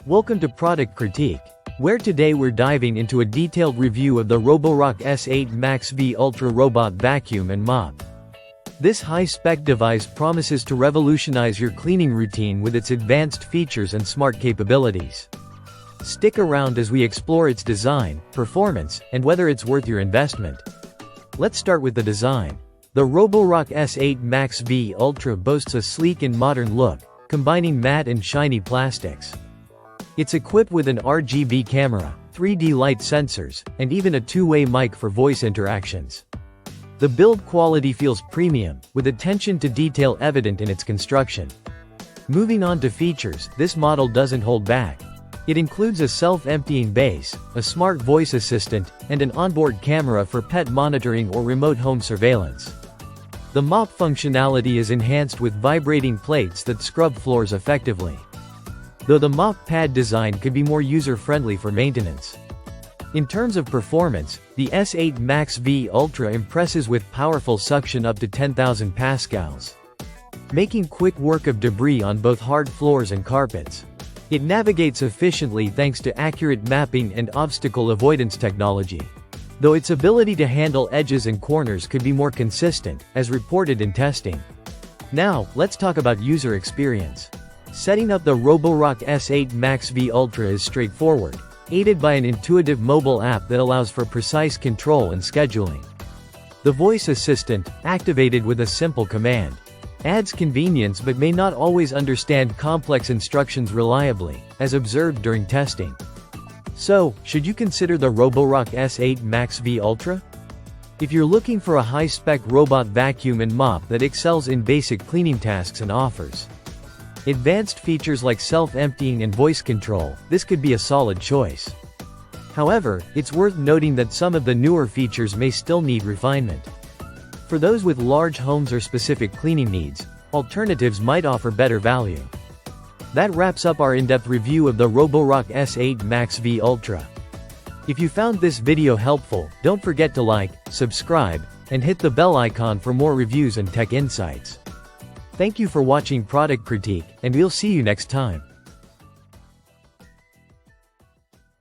Welcome to Product Critique, where today we're diving into a detailed review of the Roborock S8 MaxV Ultra robot vacuum and mop. This high-spec device promises to revolutionize your cleaning routine with its advanced features and smart capabilities. Stick around as we explore its design, performance, and whether it's worth your investment. Let's start with the design. The Roborock S8 MaxV Ultra boasts a sleek and modern look, combining matte and shiny plastics. It's equipped with an RGB camera, 3D light sensors, and even a two-way mic for voice interactions. The build quality feels premium, with attention to detail evident in its construction. Moving on to features, this model doesn't hold back. It includes a self-emptying base, a smart voice assistant, and an onboard camera for pet monitoring or remote home surveillance. The mop functionality is enhanced with vibrating plates that scrub floors effectively, though the mop pad design could be more user-friendly for maintenance. In terms of performance, the S8 MaxV Ultra impresses with powerful suction up to 10,000 pascals, making quick work of debris on both hard floors and carpets. It navigates efficiently thanks to accurate mapping and obstacle avoidance technology, though its ability to handle edges and corners could be more consistent, as reported in testing. Now, let's talk about user experience. Setting up the Roborock S8 MaxV Ultra is straightforward, aided by an intuitive mobile app that allows for precise control and scheduling. The voice assistant, activated with a simple command, adds convenience but may not always understand complex instructions reliably, as observed during testing. So, should you consider the Roborock S8 MaxV Ultra? If you're looking for a high-spec robot vacuum and mop that excels in basic cleaning tasks and offers advanced features like self-emptying and voice control, this could be a solid choice. However, it's worth noting that some of the newer features may still need refinement. For those with large homes or specific cleaning needs, alternatives might offer better value. That wraps up our in-depth review of the Roborock S8 MaxV Ultra. If you found this video helpful, don't forget to like, subscribe, and hit the bell icon for more reviews and tech insights. Thank you for watching Product Critique, and we'll see you next time.